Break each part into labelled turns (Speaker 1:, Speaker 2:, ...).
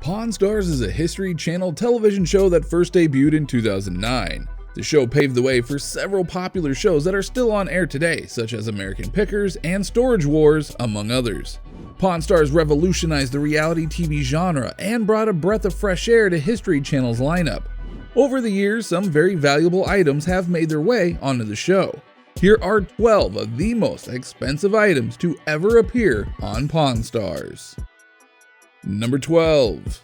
Speaker 1: Pawn Stars is a History Channel television show that first debuted in 2009. The show paved the way for several popular shows that are still on air today, such as American Pickers and Storage Wars, among others. Pawn Stars revolutionized the reality TV genre and brought a breath of fresh air to History Channel's lineup. Over the years, some very valuable items have made their way onto the show. Here are 12 of the most expensive items to ever appear on Pawn Stars. Number 12.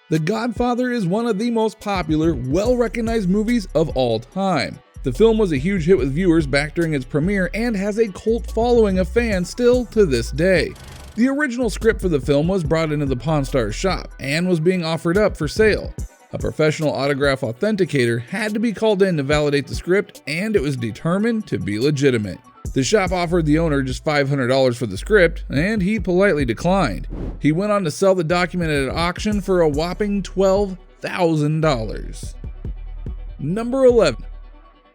Speaker 1: The Godfather is one of the most popular, well-recognized movies of all time. The film was a huge hit with viewers back during its premiere and has a cult following of fans still to this day. The original script for the film was brought into the Pawn Stars shop and was being offered up for sale. A professional autograph authenticator had to be called in to validate the script, and it was determined to be legitimate. The shop offered the owner just $500 for the script, and he politely declined. He went on to sell the document at an auction for a whopping $12,000. Number 11.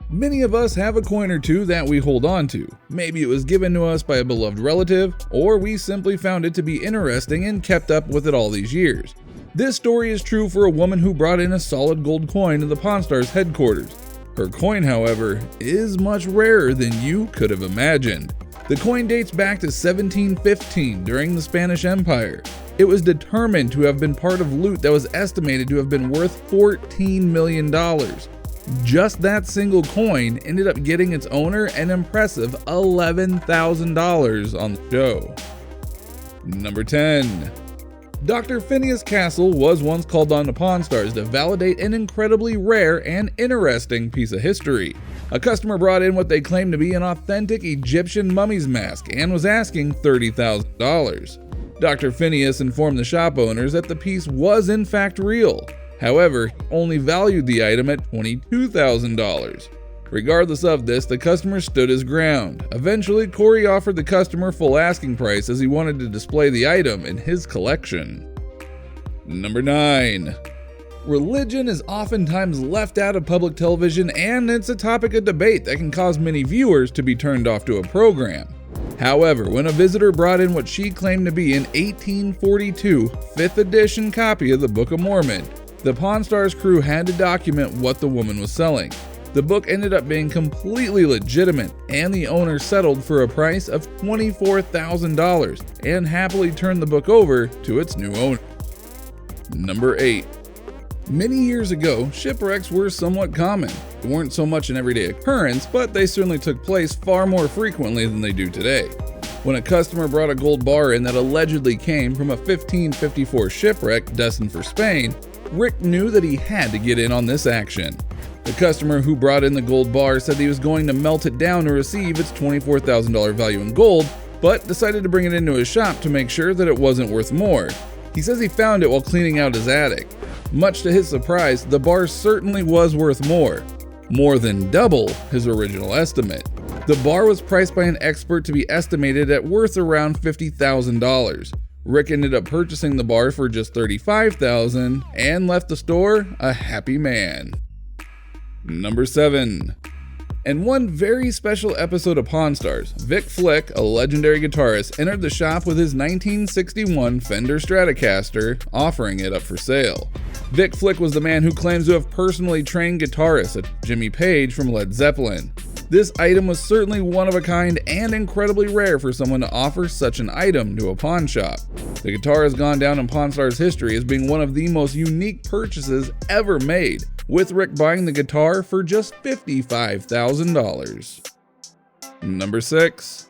Speaker 1: Many of us have a coin or two that we hold on to. Maybe it was given to us by a beloved relative, or we simply found it to be interesting and kept up with it all these years. This story is true for a woman who brought in a solid gold coin to the Pawn Stars headquarters. Her coin, however, is much rarer than you could have imagined. The coin dates back to 1715 during the Spanish Empire. It was determined to have been part of loot that was estimated to have been worth $14 million. Just that single coin ended up getting its owner an impressive $11,000 on the show. Number 10. Dr. Phineas Castle was once called on to Pawn Stars to validate an incredibly rare and interesting piece of history. A customer brought in what they claimed to be an authentic Egyptian mummy's mask and was asking $30,000. Dr. Phineas informed the shop owners that the piece was in fact real. However, he only valued the item at $22,000. Regardless of this, the customer stood his ground. Eventually, Corey offered the customer full asking price as he wanted to display the item in his collection. Number 9. Religion is oftentimes left out of public television, and it's a topic of debate that can cause many viewers to be turned off to a program. However, when a visitor brought in what she claimed to be an 1842 5th edition copy of the Book of Mormon, the Pawn Stars crew had to document what the woman was selling. The book ended up being completely legitimate, and the owner settled for a price of $24,000 and happily turned the book over to its new owner. Number 8. Many years ago, shipwrecks were somewhat common. They weren't so much an everyday occurrence, but they certainly took place far more frequently than they do today. When a customer brought a gold bar in that allegedly came from a 1554 shipwreck destined for Spain, Rick knew that he had to get in on this action. The customer who brought in the gold bar said he was going to melt it down to receive its $24,000 value in gold, but decided to bring it into his shop to make sure that it wasn't worth more. He says he found it while cleaning out his attic. Much to his surprise, the bar certainly was worth more than double his original estimate. The bar was priced by an expert to be estimated at worth around $50,000. Rick ended up purchasing the bar for just $35,000 and left the store a happy man. Number 7. In one very special episode of Pawn Stars, Vic Flick, a legendary guitarist, entered the shop with his 1961 Fender Stratocaster, offering it up for sale. Vic Flick was the man who claims to have personally trained guitarist such as Jimmy Page from Led Zeppelin. This item was certainly one of a kind and incredibly rare for someone to offer such an item to a pawn shop. The guitar has gone down in Pawn Stars history as being one of the most unique purchases ever made, with Rick buying the guitar for just $55,000. Number 6.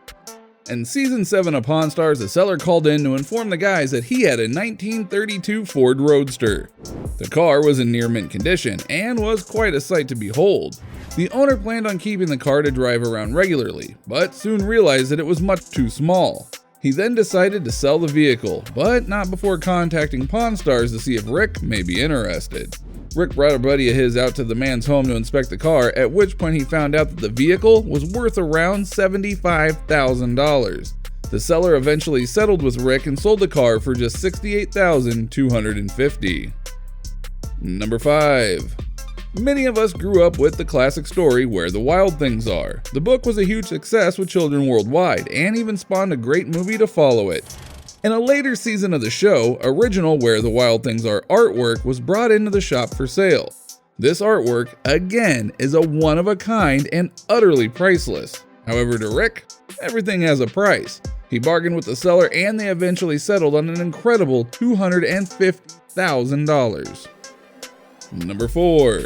Speaker 1: In Season 7 of Pawn Stars, the seller called in to inform the guys that he had a 1932 Ford Roadster. The car was in near mint condition and was quite a sight to behold. The owner planned on keeping the car to drive around regularly, but soon realized that it was much too small. He then decided to sell the vehicle, but not before contacting Pawn Stars to see if Rick may be interested. Rick brought a buddy of his out to the man's home to inspect the car, at which point he found out that the vehicle was worth around $75,000. The seller eventually settled with Rick and sold the car for just $68,250. Number 5. Many of us grew up with the classic story Where the Wild Things Are. The book was a huge success with children worldwide and even spawned a great movie to follow it. In a later season of the show, original Where the Wild Things Are artwork was brought into the shop for sale. This artwork, again, is a one-of-a-kind and utterly priceless. However, to Rick, everything has a price. He bargained with the seller and they eventually settled on an incredible $250,000. Number 4.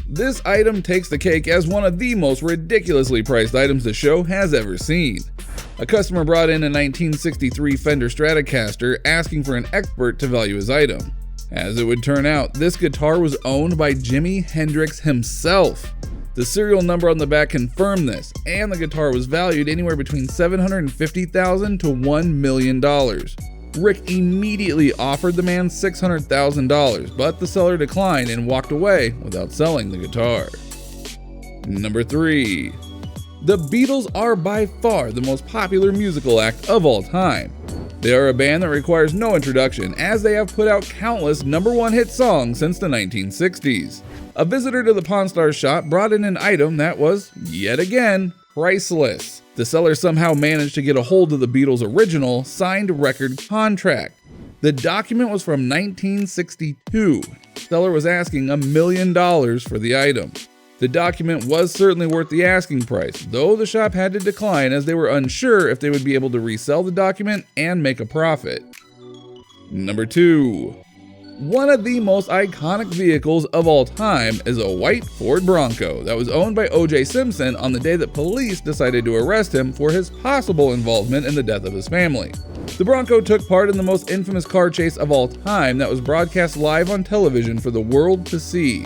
Speaker 1: This item takes the cake as one of the most ridiculously priced items the show has ever seen. A customer brought in a 1963 Fender Stratocaster asking for an expert to value his item. As it would turn out, this guitar was owned by Jimi Hendrix himself. The serial number on the back confirmed this, and the guitar was valued anywhere between $750,000 to $1 million. Rick immediately offered the man $600,000, but the seller declined and walked away without selling the guitar. Number 3. The Beatles are by far the most popular musical act of all time. They are a band that requires no introduction, as they have put out countless #1 hit songs since the 1960s. A visitor to the Pawn Stars shop brought in an item that was, yet again, priceless. The seller somehow managed to get a hold of the Beatles' original signed record contract. The document was from 1962. The seller was asking $1 million for the item. The document was certainly worth the asking price, though the shop had to decline as they were unsure if they would be able to resell the document and make a profit. Number 2. One of the most iconic vehicles of all time is a white Ford Bronco that was owned by O.J. Simpson on the day that police decided to arrest him for his possible involvement in the death of his family. The Bronco took part in the most infamous car chase of all time that was broadcast live on television for the world to see.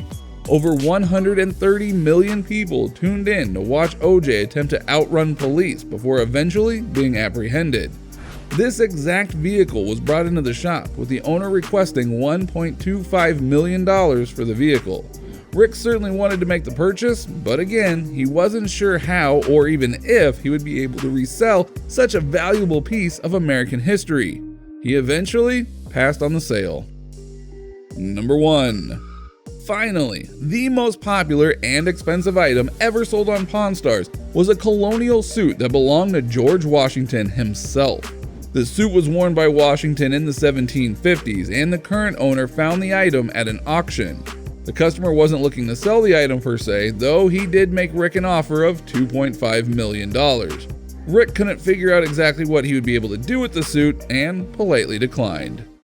Speaker 1: Over 130 million people tuned in to watch O.J. attempt to outrun police before eventually being apprehended. This exact vehicle was brought into the shop, with the owner requesting $1.25 million for the vehicle. Rick certainly wanted to make the purchase, but again, he wasn't sure how or even if he would be able to resell such a valuable piece of American history. He eventually passed on the sale. Number 1. Finally, the most popular and expensive item ever sold on Pawn Stars was a Colonial Suit that belonged to George Washington himself. The suit was worn by Washington in the 1750s, and the current owner found the item at an auction. The customer wasn't looking to sell the item per se, though he did make Rick an offer of $2.5 million. Rick couldn't figure out exactly what he would be able to do with the suit and politely declined.